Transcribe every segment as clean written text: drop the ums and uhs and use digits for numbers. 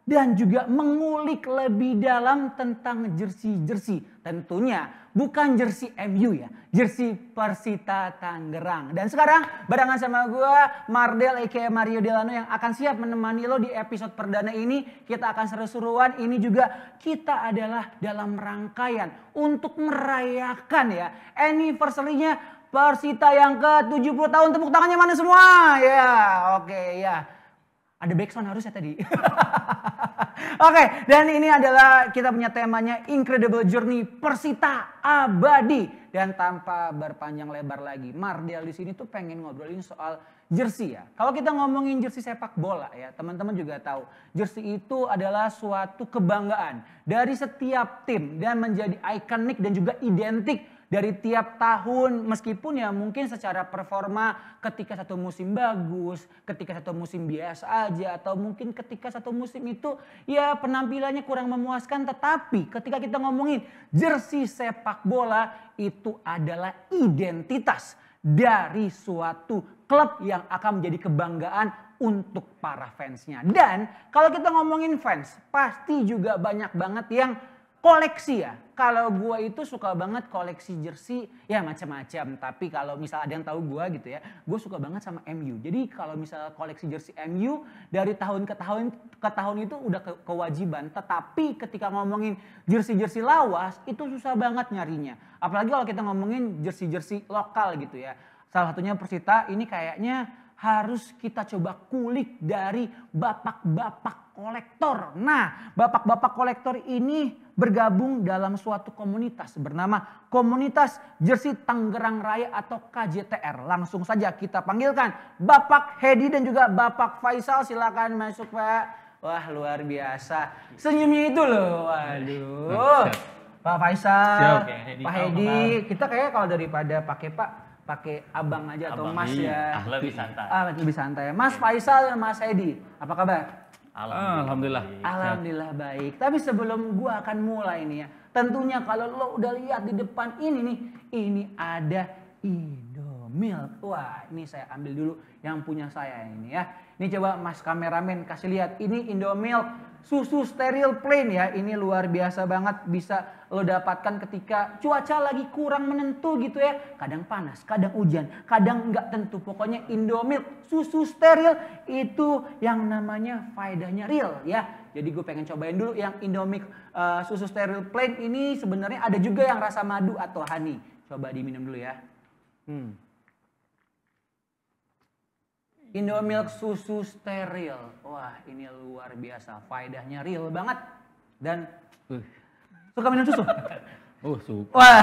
dan juga mengulik lebih dalam tentang jersey-jersey. Tentunya bukan jersey MU ya, jersey Persita Tangerang. Dan sekarang barengan sama gue Mardel aka Mario Delano yang akan siap menemani lo di episode perdana ini. Kita akan seru-seruan, ini juga kita adalah dalam rangkaian untuk merayakan ya anniversary-nya Persita yang ke-70 tahun. Tepuk tangannya mana semua? Ya, oke ya. Ada backsound harusnya tadi. Oke, dan ini adalah kita punya temanya Incredible Journey Persita Abadi. Dan tanpa berpanjang lebar lagi, Mardel di sini tuh pengen ngobrolin soal jersey ya. Kalau kita ngomongin jersey sepak bola ya, teman-teman juga tahu, jersey itu adalah suatu kebanggaan dari setiap tim dan menjadi ikonik dan juga identik dari tiap tahun, meskipun ya mungkin secara performa ketika satu musim bagus, ketika satu musim biasa aja, atau mungkin ketika satu musim itu ya penampilannya kurang memuaskan. Tetapi ketika kita ngomongin jersey sepak bola, itu adalah identitas dari suatu klub yang akan menjadi kebanggaan untuk para fansnya. Dan kalau kita ngomongin fans, pasti juga banyak banget yang koleksi ya. Kalau gue itu suka banget koleksi jersey ya macam-macam. Tapi kalau misal ada yang tahu gue gitu ya, gue suka banget sama MU. Jadi kalau misal koleksi jersey MU dari tahun ke tahun itu udah kewajiban. Tetapi ketika ngomongin jersey-jersey lawas itu susah banget nyarinya. Apalagi kalau kita ngomongin jersey-jersey lokal gitu ya. Salah satunya Persita ini kayaknya harus kita coba kulik dari bapak-bapak kolektor. Nah, bapak-bapak kolektor ini bergabung dalam suatu komunitas bernama Komunitas Jersey Tangerang Raya atau KJTR. Langsung saja kita panggilkan Bapak Hedi dan juga Bapak Faisal. Silakan masuk, Pak. Wah, luar biasa. Senyumnya itu loh. Waduh. Pak Faisal, Pak Hedi. Kita kayak kalau daripada pakai abang aja atau mas ya. Lebih santai. Lebih santai. Mas Faisal dan Mas Hedi, apa kabar? Alhamdulillah. Alhamdulillah baik. Tapi sebelum gua akan mulai nih ya, tentunya kalau lo udah lihat di depan ini nih, ini ada Indomilk. Wah, ini saya ambil dulu yang punya saya ini ya. Ini coba Mas kameramen kasih lihat, ini Indomilk susu steril plain ya. Ini luar biasa banget, bisa lo dapatkan ketika cuaca lagi kurang menentu gitu ya. Kadang panas, kadang hujan, kadang nggak tentu. Pokoknya Indomilk susu steril itu yang namanya faedahnya real ya. Jadi gue pengen cobain dulu yang Indomilk susu steril plain ini. Sebenarnya ada juga yang rasa madu atau honey. Coba diminum dulu ya. Indomilk susu steril. Wah, ini luar biasa. Faedahnya real banget. Dan suka minum susu? Suka. Wah.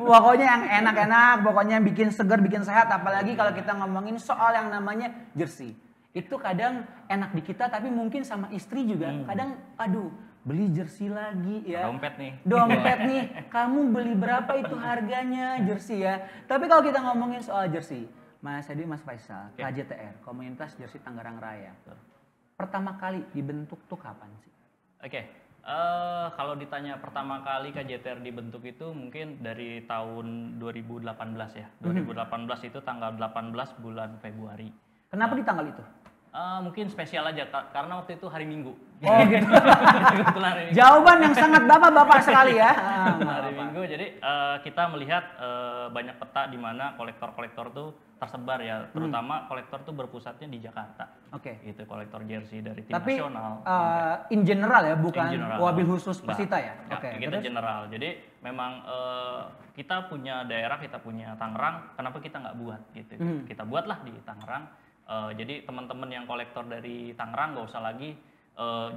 Pokoknya yang enak-enak, pokoknya bikin segar, bikin sehat. Apalagi kalau kita ngomongin soal yang namanya jersey. Itu kadang enak di kita, tapi mungkin sama istri juga. Kadang, aduh, beli jersey lagi ya. Dompet nih. Kamu beli berapa itu harganya jersey ya. Tapi kalau kita ngomongin soal jersey, Mas Hedi, Mas Faisal, KJTR, Komunitas Jersey Tangerang Raya. Pertama kali dibentuk tuh kapan sih? Kalau ditanya pertama kali KJTR dibentuk itu mungkin dari tahun 2018 ya. 2018 itu tanggal 18 bulan Februari. Kenapa di tanggal itu? Mungkin spesial aja karena waktu itu hari Minggu. Oh gitu. Jawaban yang sangat bapak-bapak sekali ya. Hari Minggu, jadi kita melihat banyak peta di mana kolektor-kolektor tuh tersebar ya, terutama kolektor tuh berpusatnya di Jakarta. Itu kolektor jersey dari tim nasional. In general ya, bukan general. wabil khusus Persita ya? Kita general. Jadi memang kita punya daerah, kita punya Tangerang, kenapa kita nggak buat gitu? Kita buatlah di Tangerang. Jadi teman-teman yang kolektor dari Tangerang nggak usah lagi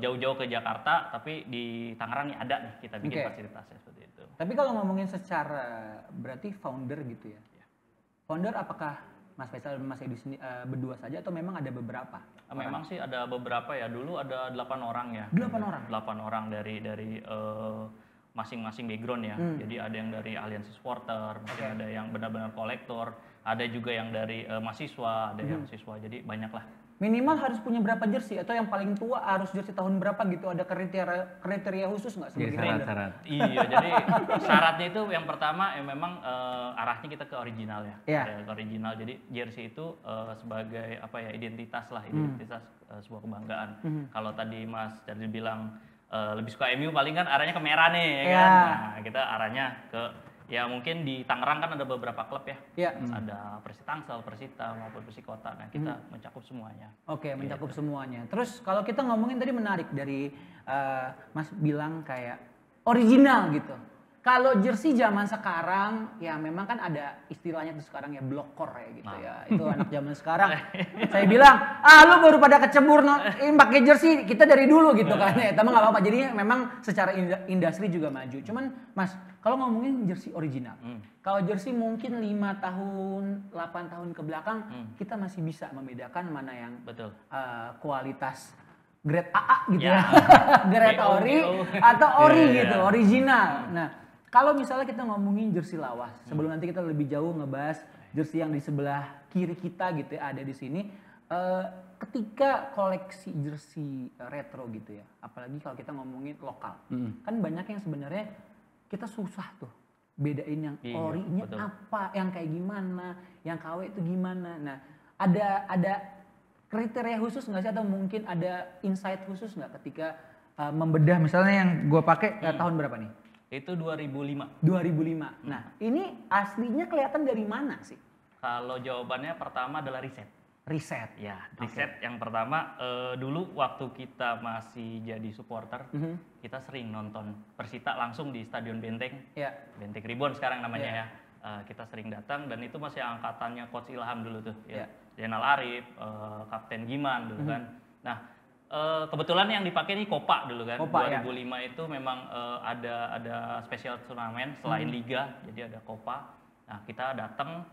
jauh-jauh ke Jakarta, tapi di Tangerang nih ada nih kita bikin fasilitasnya seperti itu. Tapi kalau ngomongin secara berarti founder gitu ya? Founder apakah Mas Faisal dan Mas Hedi berdua saja atau memang ada beberapa? Memang sih ada beberapa ya. Dulu ada 8 orang ya. 8 orang dari masing-masing background ya. Jadi ada yang dari aliansi supporter, mungkin ada yang benar-benar kolektor, ada juga yang dari mahasiswa, ada yang siswa. Jadi banyak lah. minimal harus punya berapa jersey atau yang paling tua harus jersey tahun berapa gitu, ada kriteria khusus nggak Jadi sebagai founder? syarat-syarat. Iya, jadi syaratnya itu yang pertama memang arahnya kita ke original ya. Iya. Ke original. Jadi jersey itu sebagai apa ya, identitas lah, identitas sebuah kebanggaan. Kalau tadi Mas Charlie bilang lebih suka MU, paling kan arahnya ke merah nih ya Iya. kan. Nah, kita arahnya ke ya mungkin di Tangerang kan ada beberapa klub ya. Iya. Ada Persi Tangsel, Persita maupun Persikota. Nah, kita mencakup semuanya. Oke, mencakup semuanya. Terus kalau kita ngomongin tadi menarik dari Mas bilang kayak original gitu. Kalau jersey zaman sekarang ya memang kan ada istilahnya tuh sekarang ya blokor ya gitu ya. Itu anak zaman sekarang. Saya bilang, lu baru pada kecebur pakai jersey, kita dari dulu gitu kan ya. Tapi nggak apa-apa. Jadi memang secara industri juga maju. Cuman Mas, kalau ngomongin jersey original, kalau jersey mungkin 5 tahun, 8 tahun ke belakang, kita masih bisa membedakan mana yang Betul. kualitas grade AA gitu Ya. ya, grade BO. ori atau ori Iya, gitu, iya. original. Nah, kalau misalnya kita ngomongin jersey lawas, sebelum nanti kita lebih jauh ngebahas jersey yang di sebelah kiri kita gitu ya, ada di sini. Ketika koleksi jersey retro gitu ya, apalagi kalau kita ngomongin lokal, kan banyak yang sebenarnya kita susah tuh bedain yang Iya, orinya betul. apa, yang kayak gimana, yang KW itu gimana. Nah, ada kriteria khusus nggak sih atau mungkin ada insight khusus nggak ketika membedah misalnya yang gue pakai tahun berapa nih? Itu 2005. 2005. Nah, ini aslinya kelihatan dari mana sih? Kalau jawabannya pertama adalah riset. Riset. Ya, riset yang pertama dulu waktu kita masih jadi supporter, kita sering nonton Persita langsung di Stadion Benteng. Ya. Benteng Ribon sekarang namanya Ya. ya. Kita sering datang dan itu masih angkatannya Coach Ilham dulu tuh Ya. ya. Zainal Arif, Kapten Giman dulu kan. Nah, kebetulan yang dipakai nih Kopa dulu kan. Kopa, 2005 itu memang ada special turnamen selain liga, jadi ada Kopa. Nah, kita datang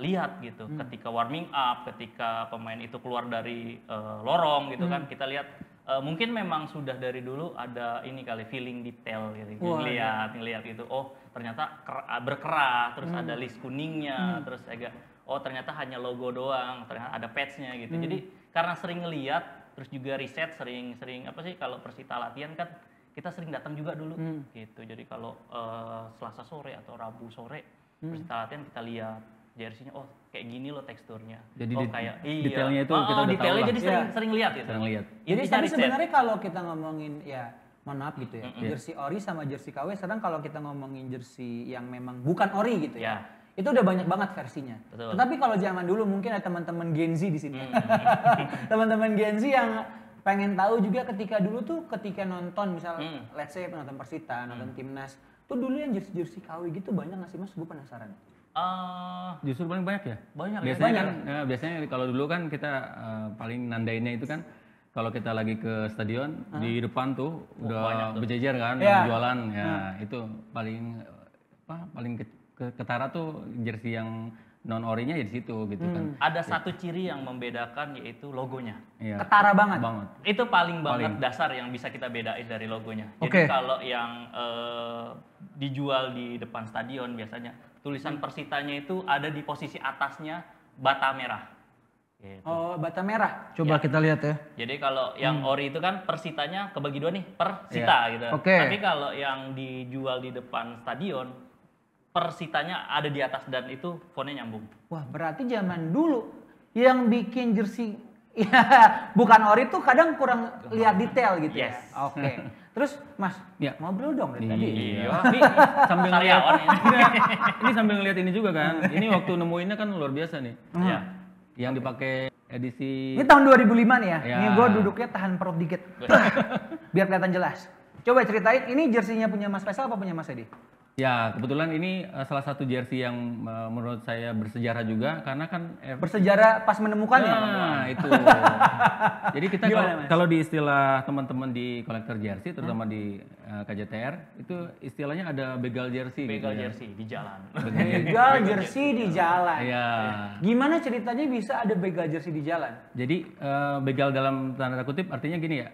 lihat gitu, ketika warming up, ketika pemain itu keluar dari lorong gitu kan, kita lihat mungkin memang sudah dari dulu ada ini kali feeling detail gitu, Wah, ngelihat gitu, oh ternyata berkerah, terus ada list kuningnya, terus agak oh ternyata hanya logo doang, ternyata ada patch-nya gitu. Jadi karena sering ngelihat, terus juga riset, sering apa sih kalau Persita latihan kan kita sering datang juga dulu gitu. Jadi kalau Selasa sore atau Rabu sore Persita latihan kita lihat jersey-nya, oh kayak gini loh teksturnya. Jadi oh kayak iya. detailnya itu kita udah tahu detailnya lah. jadi sering lihat gitu. Sering lihat. Jadi Bisa tadi riset. sebenarnya kalau kita ngomongin ya mohon maaf gitu ya, jersey ori sama jersey KW. Sedang kalau kita ngomongin jersey yang memang bukan ori gitu ya, itu udah banyak banget versinya. Betul. Tetapi kalau zaman dulu mungkin ada teman-teman Gen Z di sini, teman-teman Gen Z yang pengen tahu juga ketika dulu tuh ketika nonton misal let's say nonton Persita, nonton Timnas, tuh dulu yang jersey KW gitu banyak nggak sih Mas? Gue penasaran. Justru paling banyak ya? Banyak ya? Biasanya Banyak. kan, biasanya kalau dulu kan kita paling nandainnya itu kan kalau kita lagi ke stadion di depan tuh udah berjejer kan, Iya. jualan ya itu paling paling ketara tuh jersey yang non orinya ya di situ gitu kan. Ada satu ciri yang membedakan yaitu logonya. Iya. Ketara banget. Itu paling banget dasar yang bisa kita bedain dari logonya. Oke. Jadi kalau yang dijual di depan stadion biasanya tulisan Persitanya itu ada di posisi atasnya bata merah. Gitu. Oh, bata merah. Coba kita lihat ya. Jadi kalau yang ori itu kan Persitanya kebagi dua nih, Persita gitu. Oke. Tapi kalau yang dijual di depan stadion, Persitanya ada di atas dan itu fontnya nyambung. Wah, berarti zaman dulu yang bikin jersey ya bukan ori tuh kadang kurang lihat detail gitu Yes. ya. Oke. Terus Mas, Ya. ngobrol dong dari tadi. Iya. Ini sambil ngeliat, Karyawan ini. ini sambil ngeliat ini juga kan. Ini waktu nemuinnya kan luar biasa nih. Iya. Yang dipakai edisi Ini tahun 2005 nih ya. Ya. Ini gue duduknya tahan perut dikit. Biar kelihatan jelas. Coba ceritain, ini jersinya punya Mas Faisal apa punya Mas Edi? ya kebetulan ini salah satu jersey yang menurut saya bersejarah juga karena kan Bersejarah pas menemukannya. Nah, itu. Jadi kita Gimana, Mas? kalau di istilah teman-teman di kolektor jersey terutama di KJTR itu istilahnya ada begal jersey Begal gitu ya. jersey di jalan. Begal jersey di jalan. Iya. Gimana ceritanya bisa ada begal jersey di jalan? Jadi begal dalam tanda kutip artinya gini ya.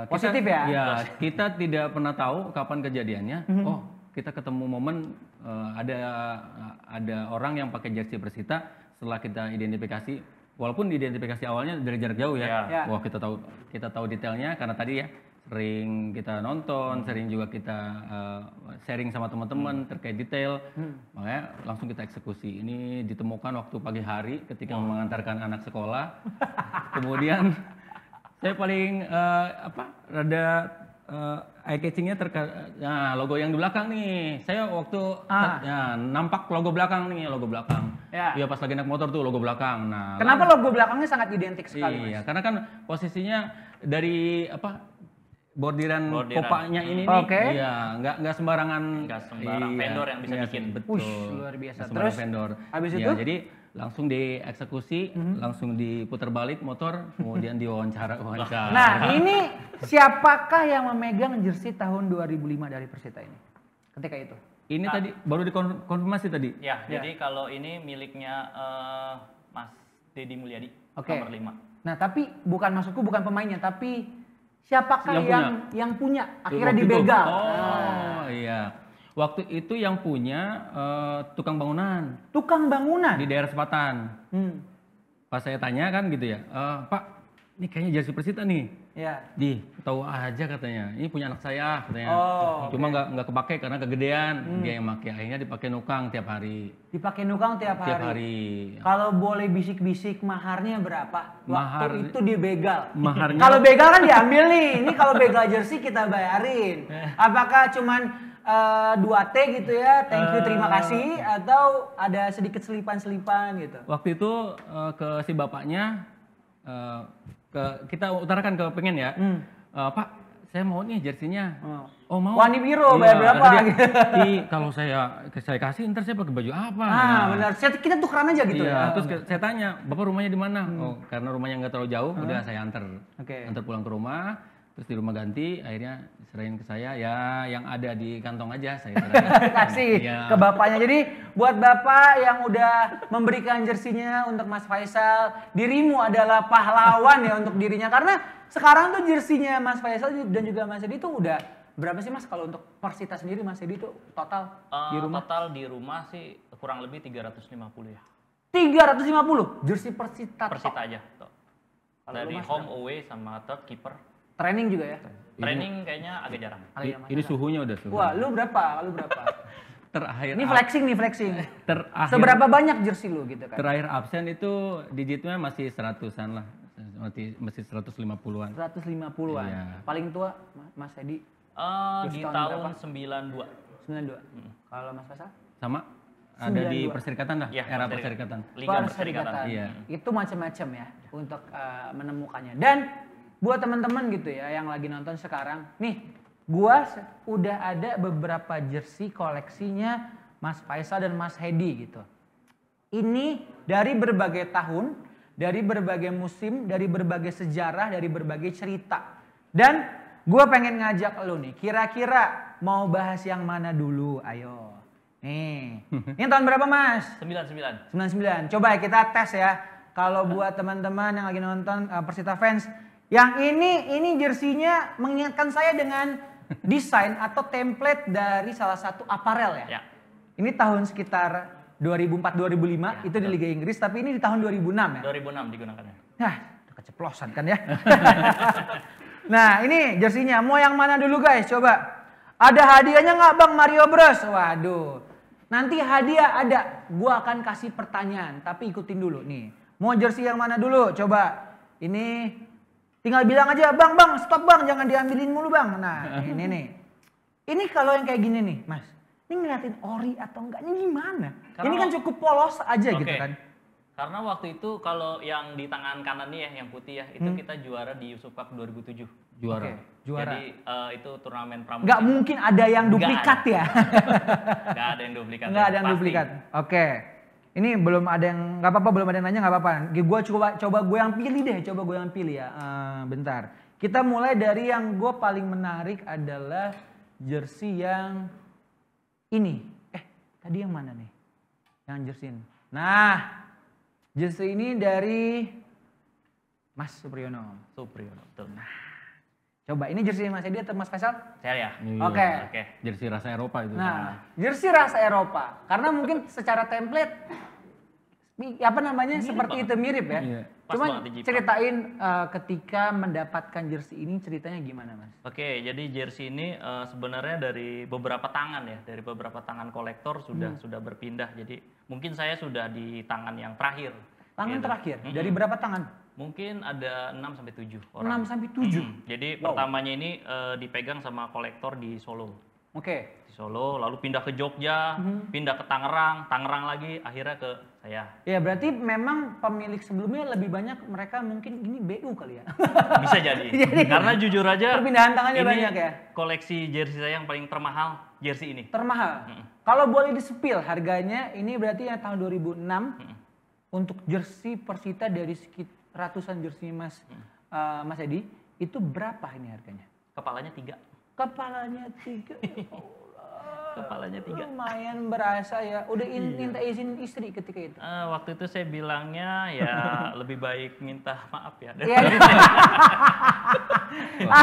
Positif ya? Ya, kita tidak pernah tahu kapan kejadiannya. Oh, kita ketemu momen ada orang yang pakai jersey Persita setelah kita identifikasi walaupun identifikasi awalnya dari jarak jauh ya. Ya. Wah, kita tahu detailnya karena tadi ya sering kita nonton, sering juga kita sharing sama teman-teman terkait detail. Makanya langsung kita eksekusi. Ini ditemukan waktu pagi hari ketika mengantarkan anak sekolah. Kemudian saya paling rada eye catchingnya nah, logo yang di belakang nih. Saya waktu nampak logo belakang nih, logo belakang. Ya. Iya, pas lagi naik motor tuh logo belakang. Nah, Kenapa logo belakangnya sangat identik sekali, iya, Mas? karena kan posisinya dari bordiran kopanya ini Oke. nih, iya, nggak sembarangan, vendor yang bisa bikin. Betul. Luar biasa. Nggak sembarang Terus vendor. habis Iya, itu? jadi langsung dieksekusi, langsung diputar balik motor, kemudian diwawancara. Nah, ini siapakah yang memegang jersey tahun 2005 dari Persita ini? Ketika itu. Ini tadi baru dikonfirmasi tadi. Ya, jadi kalau ini miliknya Mas Deddy Mulyadi, Oke. nomor 5. Nah, tapi bukan maksudku bukan pemainnya, tapi siapakah yang punya akhirnya Waktu itu. dibegal? Oh, iya. Waktu itu yang punya tukang bangunan Tukang bangunan. di daerah Sepatan. Pas saya tanya kan gitu ya, Pak, ini kayaknya jersey Persita nih. Ya. Tahu aja katanya. Ini punya anak saya katanya. Oh, Cuma nggak kepake karena kegedean. Dia yang pakai. Akhirnya dipakai nukang tiap hari. Dipakai nukang tiap hari. Tiap hari. Kalau boleh bisik-bisik maharnya berapa? Waktu itu dibegal. Maharnya- Kalau begal kan diambil nih. Ini kalau begal jersey kita bayarin. Apakah cuman 2T gitu ya, thank you, terima kasih, atau ada sedikit selipan-selipan gitu? Waktu itu ke si bapaknya, kita utarakan ke pengen ya, Pak, saya mau nih jersinya. Oh mau? Wani biru, bayar berapa? Kalau saya kasih, ntar saya pakai baju apa? Benar. Kita tukeran aja gitu Iya, ya. terus saya tanya, Bapak rumahnya di mana? Oh, karena rumahnya nggak terlalu jauh, udah saya antar. Oke. Antar pulang ke rumah, terus di rumah ganti, akhirnya serahin ke saya, ya yang ada di kantong aja saya serahin. Kasih Iya. ke bapaknya. Jadi buat bapak yang udah memberikan jersinya untuk Mas Faisal, dirimu adalah pahlawan ya untuk dirinya. Karena sekarang tuh jersinya Mas Faisal dan juga Mas Edi tuh udah berapa sih Mas kalau untuk Persita sendiri Mas Edi tuh total di rumah? Total di rumah sih kurang lebih 350 ya. 350 jersey Persita. Persita aja. Tuh. Kalau Dari lu, Mas, home away sama third keeper. Training juga ya? Training kayaknya agak jarang. Ini suhunya udah suhu. Wah, lu berapa? Terakhir Ini flexing nih, flexing. terakhir Seberapa banyak jersey lu gitu kan? terakhir absen itu digitnya masih 100-an lah. Masih 150-an. 150-an. Iya. Paling tua Mas Edi Di tahun tahun berapa? 92. 92. Kalau Mas Faisal? Sama ada di 92. Perserikatan lah, Ya, era Perserikatan. Liga Perserikatan. Iya. Itu macam-macam ya untuk menemukannya. Dan buat teman-teman gitu ya yang lagi nonton sekarang, nih gua udah ada beberapa jersey koleksinya Mas Faisal dan Mas Hedi gitu. Ini dari berbagai tahun, dari berbagai musim, dari berbagai sejarah, dari berbagai cerita. Dan gua pengen ngajak lu nih, kira-kira mau bahas yang mana dulu? Ayo. Nih, ini tahun berapa Mas? 99. 99. Coba ya kita tes ya. Kalau buat teman-teman yang lagi nonton Persita fans, yang ini jersinya mengingatkan saya dengan desain atau template dari salah satu aparel ya. Ya. Ini tahun sekitar 2004-2005 itu di Liga Inggris, tapi ini di tahun 2006 ya. 2006 digunakannya. Nah, keceplosan kan ya. Nah, ini jersinya. Mau yang mana dulu guys? Coba. Ada hadiahnya nggak Bang Mario Bros? Waduh. Nanti hadiah ada. Gua akan kasih pertanyaan, tapi ikutin dulu nih. Mau jersey yang mana dulu? Coba. Ini tinggal bilang aja, Bang, stop Bang, jangan diambilin mulu Bang. Nah, ini nih. Ini kalau yang kayak gini nih, Mas. Ini ngeliatin ori atau enggak? Ini gimana? Karena ini kan cukup polos aja gitu kan. Karena waktu itu kalau yang di tangan kanan nih ya, yang putih ya, itu kita juara di Yusuf Cup 2007. Juara. Oke, juara. Jadi itu turnamen pramusim. Nggak mungkin ada yang duplikat ya. Nggak ada yang duplikat. Nggak ada yang Pasti. duplikat. Oke. Ini belum ada yang, nggak apa-apa, belum ada yang nanya nggak apa-apa. Gue coba gue yang pilih deh, coba gue yang pilih ya. Bentar. Kita mulai dari yang gue paling menarik adalah jersey yang ini. Tadi yang mana nih? Yang jersey ini. Nah, jersey ini dari Mas Supriyono. Supriyono, betul. Coba, ini jersey Mas Edi atau Mas Faisal? Saya ya. Iya. Oke. Jersey rasa Eropa itu. Nah, jersey rasa Eropa. Karena mungkin secara template apa namanya Mirip seperti banget. itu mirip ya. Iya. Pas Cuman banget di Jepang. ceritain ketika mendapatkan jersey ini ceritanya gimana Mas? Oke, jadi jersey ini sebenarnya dari beberapa tangan ya, dari beberapa tangan kolektor sudah berpindah. Jadi mungkin saya sudah di tangan yang terakhir. Tangan gitu. terakhir dari berapa tangan? Mungkin ada 6 sampai 7 orang. 6 sampai 7. Jadi pertamanya ini dipegang sama kolektor di Solo. Oke. Di Solo, lalu pindah ke Jogja, pindah ke Tangerang, Tangerang lagi, akhirnya ke saya. Ya berarti memang pemilik sebelumnya lebih banyak mereka mungkin ini BU kali ya. Bisa jadi. Karena jujur aja Perpindahan tangannya ini banyak ya. koleksi jersey saya yang paling termahal jersey ini. Termahal. Kalau boleh di-spill harganya ini berarti yang tahun 2006 untuk jersey Persita dari ratusan jersey Mas Mas Edi itu berapa ini harganya? Kepalanya 3. Kepalanya 3. Kepalanya 3. Lumayan berasa ya. Udah minta izin istri ketika itu. Waktu itu saya bilangnya ya lebih baik minta maaf ya. Iya.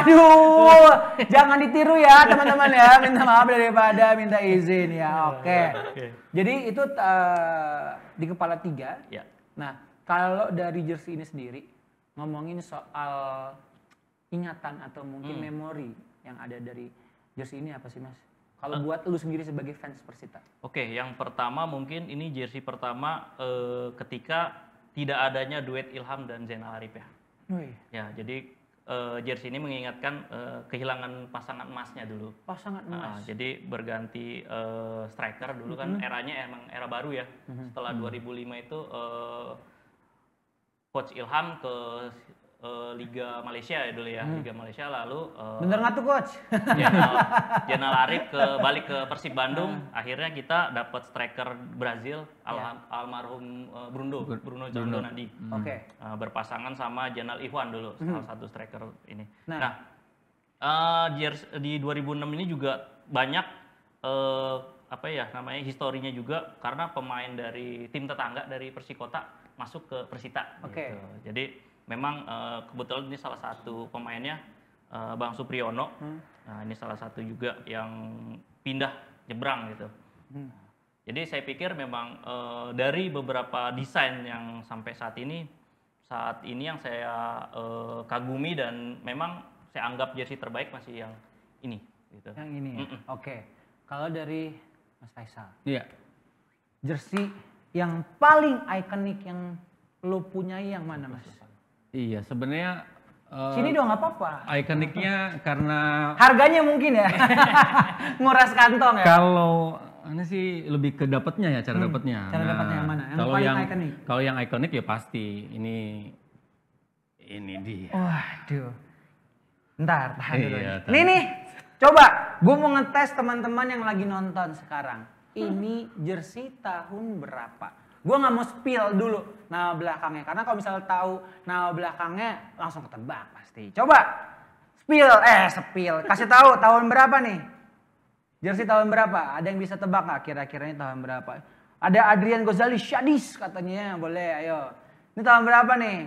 Aduh, jangan ditiru ya teman-teman ya. Minta maaf daripada minta izin ya. Oke. Jadi itu di kepala 3. Ya. Nah, kalau dari jersey ini sendiri ngomongin soal ingatan atau mungkin memori yang ada dari jersey ini apa sih Mas? Kalau buat lu sendiri sebagai fans Persita. Oke, yang pertama mungkin ini jersey pertama ketika tidak adanya duet Ilham dan Zainal Arif ya. Wih, Ya, jadi jersey ini mengingatkan kehilangan pasangan emasnya dulu. pasangan emas. Jadi berganti striker dulu kan eranya emang era baru ya. Setelah 2005 itu Coach Ilham ke Liga Malaysia ya dulu ya, Liga Malaysia lalu Bener nggak tuh coach? Zainal Arif balik ke Persib Bandung. Akhirnya kita dapat striker Brazil almarhum Bruno Gianluigi. Oke. Berpasangan sama Janal Ihwan dulu, salah satu striker ini. Nah. Di 2006 ini juga banyak apa ya namanya historinya juga karena pemain dari tim tetangga dari Persikota masuk ke Persita. Oke. Gitu. Jadi memang kebetulan ini salah satu pemainnya Bang Supriyono. Nah ini salah satu juga yang pindah nyebrang gitu. Jadi saya pikir memang dari beberapa desain yang sampai saat ini yang saya kagumi dan memang saya anggap jersey terbaik masih yang ini. Gitu. Yang ini ya? Oke. Kalau dari Mas Faisal, Iya. jersey yang paling ikonik yang lo punyai yang mana Mas? Iya, sebenarnya Sini dong nggak apa-apa. ikoniknya karena Harganya mungkin ya. Nguras kantong ya. kalau ini sih lebih ke dapatnya ya, cara dapatnya. Cara dapatnya yang mana? Yang Kalau paling yang ikonik? kalau yang ikonik ya pasti ini dia. Waduh. Ntar, tahan dulu. Iya, Nih nih, coba gue mau ngetes teman-teman yang lagi nonton sekarang. Ini jersey tahun berapa? Gue nggak mau spill dulu nama belakangnya. Karena kalau misalnya tahu nama belakangnya langsung ketebak pasti. Coba spill. Kasih tahu tahun berapa nih? Jersey tahun berapa? Ada yang bisa tebak nggak kira-kiranya tahun berapa? Ada Adrian Gozali Shadis katanya, boleh ayo. Ini tahun berapa nih?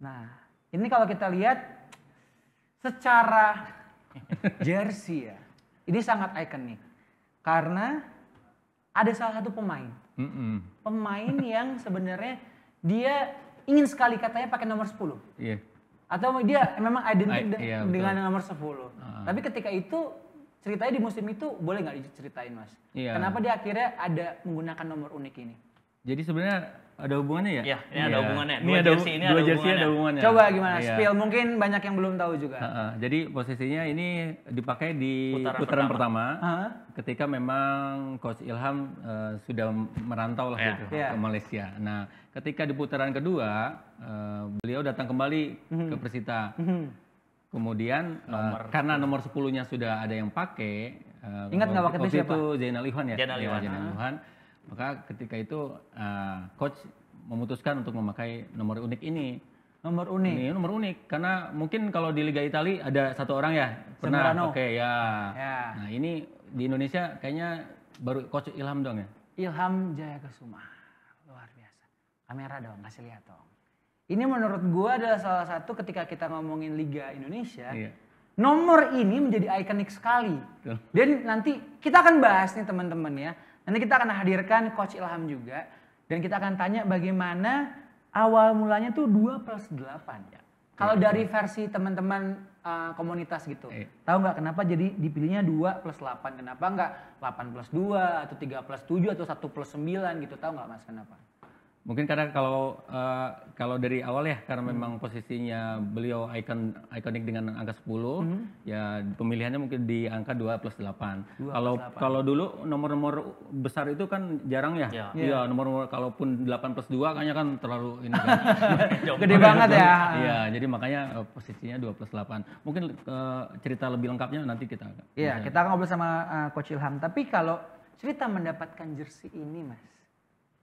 Nah, ini kalau kita lihat secara jersey ya, ini sangat ikonik. Karena ada salah satu pemain. Pemain yang sebenarnya dia ingin sekali katanya pakai nomor 10. Iya. Atau dia memang identik Iya, dengan nomor 10. Tapi ketika itu ceritanya di musim itu boleh nggak diceritain Mas? Iya. Kenapa dia akhirnya ada menggunakan nomor unik ini? Jadi sebenarnya ada hubungannya ya? Ya, ini ada hubungannya. Ini dua jersey ada hubungannya. Coba gimana? Iya. Spill mungkin banyak yang belum tahu juga. Jadi posisinya ini dipakai di putaran pertama. Ketika memang Coach Ilham sudah merantau lah gitu ke Malaysia. Nah, ketika di putaran kedua beliau datang kembali ke Persita. Kemudian karena nomor 10-nya sudah ada yang pakai. Ingat nggak waktu itu siapa? Itu Zainal Ihwan ya. Zainal Ihwan. Zainal Ihwan. Maka ketika itu coach memutuskan untuk memakai nomor unik ini. Nomor unik. Ini nomor unik karena mungkin kalau di Liga Italia ada satu orang ya pernah pakai ya. Nah ini di Indonesia kayaknya baru Coach Ilham dong ya. Ilham Jayakusuma, luar biasa. Kamera dong, kasih lihat dong. Ini menurut gua adalah salah satu ketika kita ngomongin Liga Indonesia. Iya. Nomor ini menjadi ikonik sekali. Dan nanti kita akan bahas nih teman-teman ya. Nanti kita akan hadirkan Coach Ilham juga. Dan kita akan tanya bagaimana awal mulanya tuh 2+8 ya. Kalau dari versi teman-teman komunitas gitu, tahu nggak kenapa jadi dipilihnya 2+8? Kenapa nggak 8+2 atau 3+7 atau 1+9 gitu? Tahu nggak Mas kenapa? Mungkin karena kalau dari awal ya, karena memang posisinya beliau ikonik dengan angka 10, ya pemilihannya mungkin di angka 2+8. Kalau dulu nomor-nomor besar itu kan jarang ya. Iya, nomor-nomor kalaupun 8+2 kayaknya kan terlalu ini kan. Gede banget ya. Iya, jadi makanya posisinya 2+8. Mungkin cerita lebih lengkapnya nanti kita. Iya, kita akan ngobrol sama Coach Ilham. Tapi kalau cerita mendapatkan jersey ini Mas,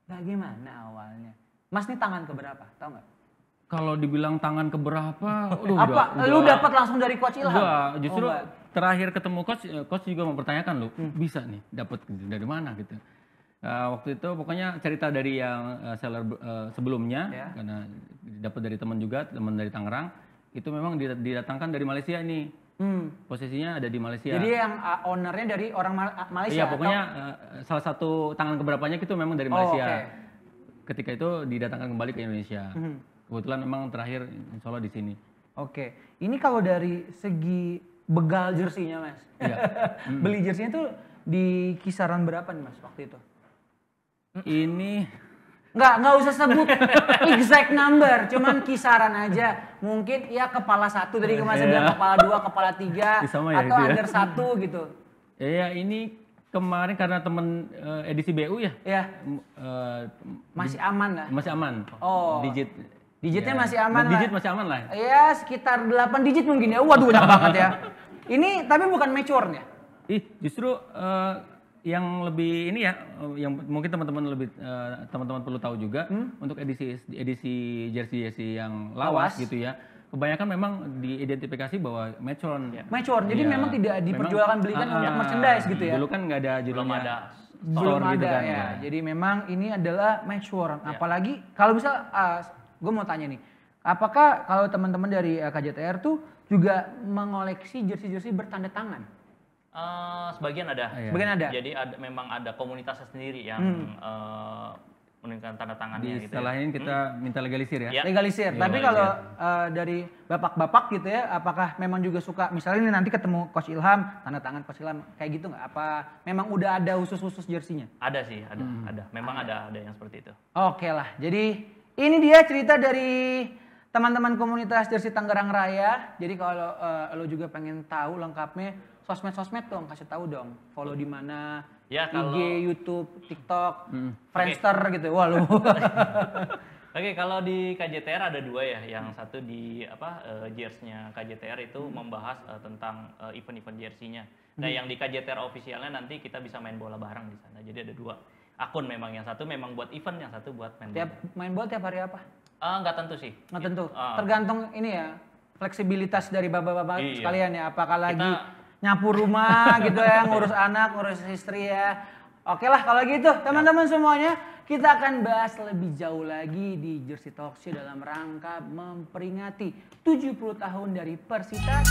bagaimana awalnya? Mas nih tangan keberapa? Tahu nggak? Kalau dibilang tangan keberapa, lu dapat langsung dari Coach Ilham? Enggak, justru terakhir ketemu coach juga mempertanyakan lu, bisa nih dapat dari mana gitu. Waktu itu pokoknya cerita dari yang seller sebelumnya, karena dapat dari teman juga, teman dari Tangerang, itu memang didatangkan dari Malaysia ini. Posisinya ada di Malaysia. Jadi yang ownernya dari orang Malaysia? Iya, pokoknya salah satu tangan keberapanya itu memang dari Malaysia. Ketika itu didatangkan kembali ke Indonesia. Kebetulan memang terakhir insya Allah di sini. Oke, ini kalau dari segi begal jersinya Mas, beli jersinya tuh di kisaran berapa nih Mas waktu itu? Ini nggak usah sebut exact number, cuman kisaran aja. Mungkin ya kepala 1 tadi Mas bilang, kepala 2, kepala 3, atau under 1 gitu. Iya, ini kemarin karena temen edisi BU ya. Iya. Masih aman lah. Masih aman. Oh. Digitnya masih aman lah. Digit masih aman lah. Iya, sekitar 8 digit mungkin ya. Waduh, banyak banget ya. Ini tapi bukan mature-nya. Justru yang lebih ini ya, yang mungkin teman-teman perlu tahu juga, untuk edisi jersey yang lawas gitu ya. Kebanyakan memang diidentifikasi bahwa mature. Jadi memang tidak diperjualkan belikan untuk merchandise gitu ya. Dulu kan nggak ada judulnya. Belum ada gitu kan, ya. Jadi memang ini adalah mature. Apalagi kalau misal gue mau tanya nih, apakah kalau teman-teman dari KJTR tuh juga mengoleksi jersey-jersey bertanda tangan? Sebagian ada. Sebagian ada. Jadi memang ada komunitasnya sendiri yang menunjukkan tanda tangannya gitu. Istilahnya kita minta legalisir ya. Legalisir. Tapi kalau dari bapak-bapak gitu ya, apakah memang juga suka misalnya ini nanti ketemu Coach Ilham, tanda tangan Coach Ilham kayak gitu nggak? Apa memang udah ada khusus jersinya? Ada sih, ada. Memang ada yang seperti itu. Oke lah. Jadi ini dia cerita dari teman-teman komunitas Jersey Tangerang Raya. Jadi kalau lo juga pengen tahu lengkapnya, sosmed dong, kasih tahu dong. Follow di mana? Ya, kalau IG, YouTube, TikTok, Friendster gitu. Wah lu. Oke, kalau di KJTR ada 2 ya. Yang satu di jersey-nya KJTR itu membahas tentang event-event jersey-nya. Nah, yang di KJTR officialnya nanti kita bisa main bola bareng di sana. Jadi ada 2 akun memang, yang satu memang buat event, yang satu buat main bola. Main bola tiap hari apa? Nggak tentu sih. Nggak tentu. Tergantung ini ya, fleksibilitas dari bapak-bapak sekalian ya. Apakah lagi nyapu rumah gitu ya, ngurus anak, ngurus istri ya. Oke lah kalau gitu teman-teman semuanya, kita akan bahas lebih jauh lagi di Jersey Talk Show dalam rangka memperingati 70 tahun dari Persita.